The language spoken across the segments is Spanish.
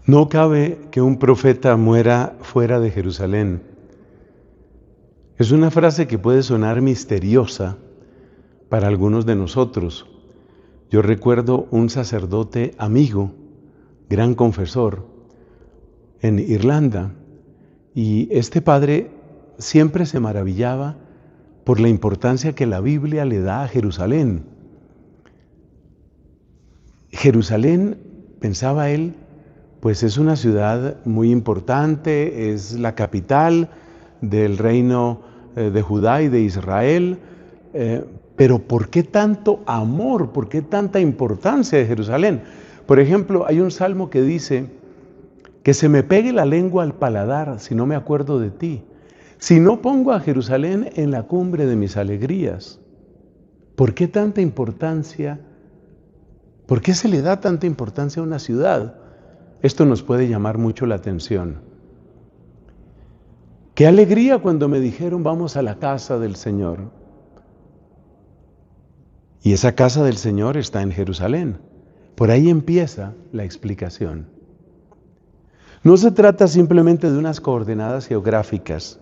No cabe que un profeta muera fuera de Jerusalén. Es una frase que puede sonar misteriosa para algunos de nosotros. Yo recuerdo un sacerdote amigo, gran confesor, en Irlanda, y este padre siempre se maravillaba por la importancia que la Biblia le da a Jerusalén. Jerusalén, pensaba él, pues es una ciudad muy importante, es la capital del reino de Judá y de Israel, pero ¿por qué tanto amor? ¿Por qué tanta importancia de Jerusalén? Por ejemplo, hay un salmo que dice, que se me pegue la lengua al paladar si no me acuerdo de ti, si no pongo a Jerusalén en la cumbre de mis alegrías. ¿Por qué tanta importancia? ¿Por qué se le da tanta importancia a una ciudad? Esto nos puede llamar mucho la atención. Qué alegría cuando me dijeron vamos a la casa del Señor. Y esa casa del Señor está en Jerusalén. Por ahí empieza la explicación. No se trata simplemente de unas coordenadas geográficas.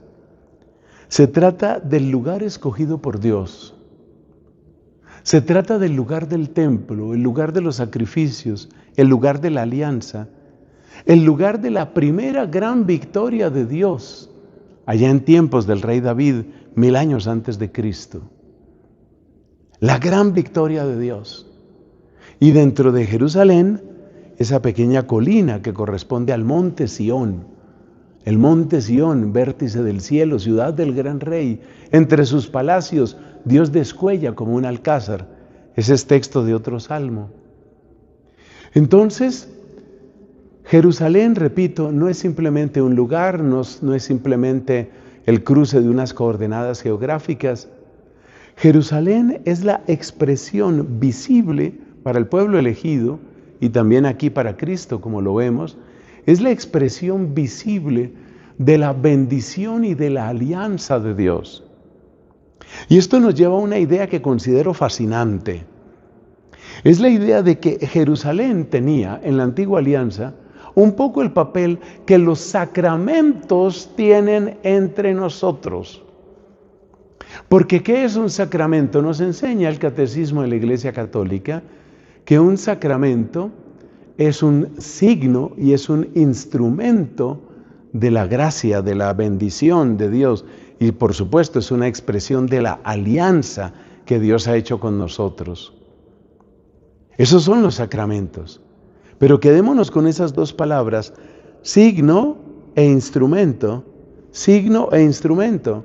Se trata del lugar escogido por Dios. Se trata del lugar del templo, el lugar de los sacrificios, el lugar de la alianza, el lugar de la primera gran victoria de Dios, allá en tiempos del rey David, 1000 años antes de Cristo. La gran victoria de Dios. Y dentro de Jerusalén, esa pequeña colina que corresponde al monte Sión. El monte Sión, vértice del cielo, ciudad del gran rey. Entre sus palacios, Dios descuella como un alcázar. Ese es texto de otro salmo. Entonces, Jerusalén, repito, no es simplemente un lugar, no es simplemente el cruce de unas coordenadas geográficas. Jerusalén es la expresión visible para el pueblo elegido y también aquí para Cristo, como lo vemos, es la expresión visible de la bendición y de la alianza de Dios. Y esto nos lleva a una idea que considero fascinante. Es la idea de que Jerusalén tenía en la antigua alianza un poco el papel que los sacramentos tienen entre nosotros. Porque ¿qué es un sacramento? Nos enseña el Catecismo de la Iglesia Católica que un sacramento es un signo y es un instrumento de la gracia, de la bendición de Dios. Y por supuesto es una expresión de la alianza que Dios ha hecho con nosotros. Esos son los sacramentos. Pero quedémonos con esas dos palabras, signo e instrumento. Signo e instrumento.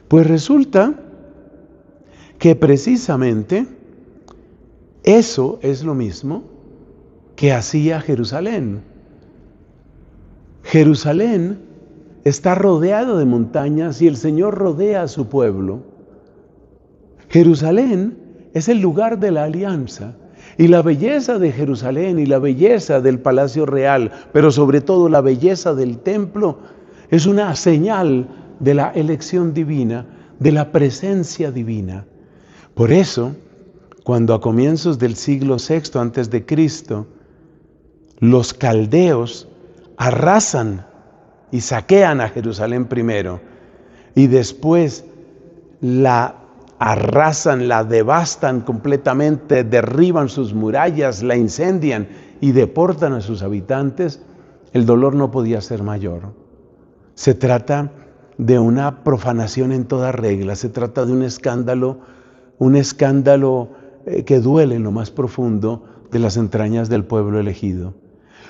Pues resulta que precisamente eso es lo mismo que hacía Jerusalén. Jerusalén está rodeado de montañas y el Señor rodea a su pueblo. Jerusalén es el lugar de la alianza. Y la belleza de Jerusalén y la belleza del palacio real, pero sobre todo la belleza del templo, es una señal de la elección divina, de la presencia divina. Por eso, cuando a comienzos del siglo VI antes de Cristo, los caldeos arrasan y saquean a Jerusalén primero, y después la arrasan, la devastan completamente, derriban sus murallas, la incendian y deportan a sus habitantes, el dolor no podía ser mayor. Se trata de una profanación en toda regla, se trata de un escándalo que duele en lo más profundo de las entrañas del pueblo elegido.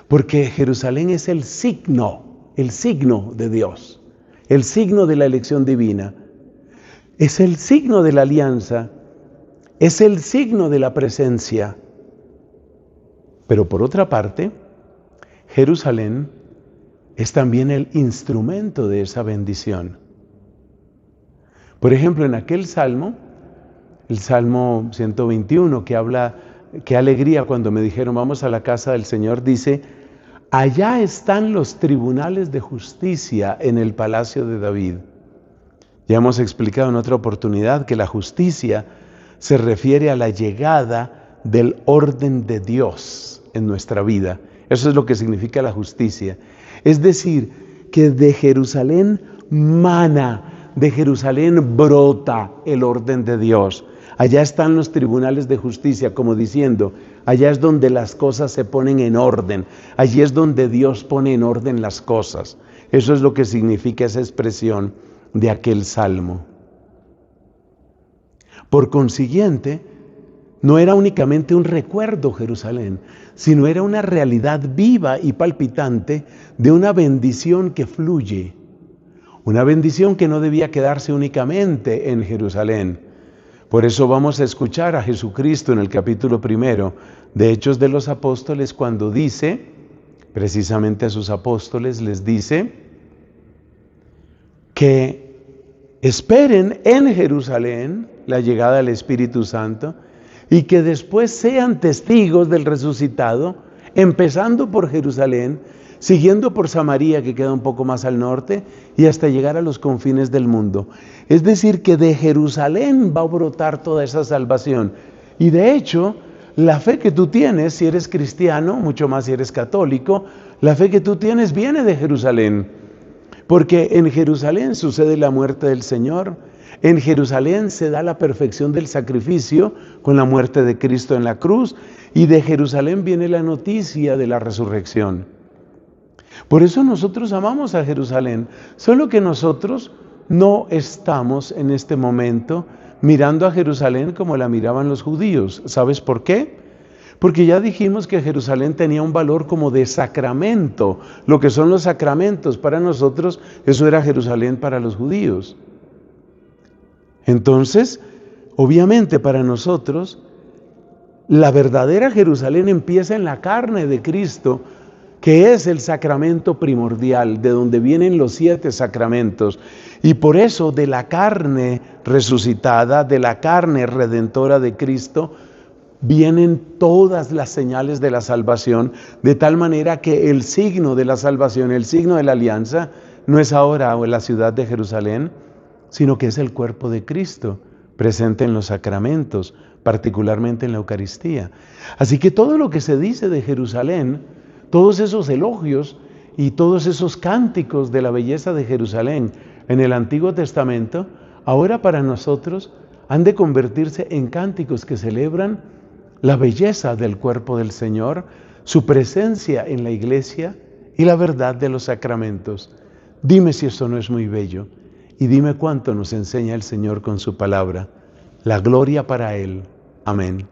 Porque Jerusalén es el signo de Dios, el signo de la elección divina. Es el signo de la alianza, es el signo de la presencia. Pero por otra parte, Jerusalén es también el instrumento de esa bendición. Por ejemplo, en aquel salmo, el Salmo 121, que habla, qué alegría cuando me dijeron vamos a la casa del Señor, dice, allá están los tribunales de justicia en el palacio de David. Ya hemos explicado en otra oportunidad que la justicia se refiere a la llegada del orden de Dios en nuestra vida. Eso es lo que significa la justicia. Es decir, que de Jerusalén mana, de Jerusalén brota el orden de Dios. Allá están los tribunales de justicia, como diciendo, allá es donde las cosas se ponen en orden. Allí es donde Dios pone en orden las cosas. Eso es lo que significa esa expresión de aquel salmo. Por consiguiente, no era únicamente un recuerdo Jerusalén, sino era una realidad viva y palpitante de una bendición que fluye. Una bendición que no debía quedarse únicamente en Jerusalén. Por eso vamos a escuchar a Jesucristo en el capítulo 1 de Hechos de los Apóstoles cuando dice, precisamente a sus apóstoles les dice, que esperen en Jerusalén la llegada del Espíritu Santo y que después sean testigos del resucitado, empezando por Jerusalén, siguiendo por Samaria, que queda un poco más al norte, y hasta llegar a los confines del mundo. Es decir, que de Jerusalén va a brotar toda esa salvación. Y de hecho, la fe que tú tienes, si eres cristiano, mucho más si eres católico, la fe que tú tienes viene de Jerusalén. Porque en Jerusalén sucede la muerte del Señor. En Jerusalén se da la perfección del sacrificio con la muerte de Cristo en la cruz. Y de Jerusalén viene la noticia de la resurrección. Por eso nosotros amamos a Jerusalén, solo que nosotros no estamos en este momento mirando a Jerusalén como la miraban los judíos. ¿Sabes por qué? Porque ya dijimos que Jerusalén tenía un valor como de sacramento. Lo que son los sacramentos para nosotros, eso era Jerusalén para los judíos. Entonces, obviamente para nosotros, la verdadera Jerusalén empieza en la carne de Cristo, que es el sacramento primordial, de donde vienen los 7 sacramentos. Y por eso de la carne resucitada, de la carne redentora de Cristo, vienen todas las señales de la salvación, de tal manera que el signo de la salvación, el signo de la alianza, no es ahora en la ciudad de Jerusalén, sino que es el cuerpo de Cristo, presente en los sacramentos, particularmente en la Eucaristía. Así que todo lo que se dice de Jerusalén, todos esos elogios y todos esos cánticos de la belleza de Jerusalén en el Antiguo Testamento, ahora para nosotros han de convertirse en cánticos que celebran la belleza del cuerpo del Señor, su presencia en la iglesia y la verdad de los sacramentos. Dime si esto no es muy bello y dime cuánto nos enseña el Señor con su palabra. La gloria para Él. Amén.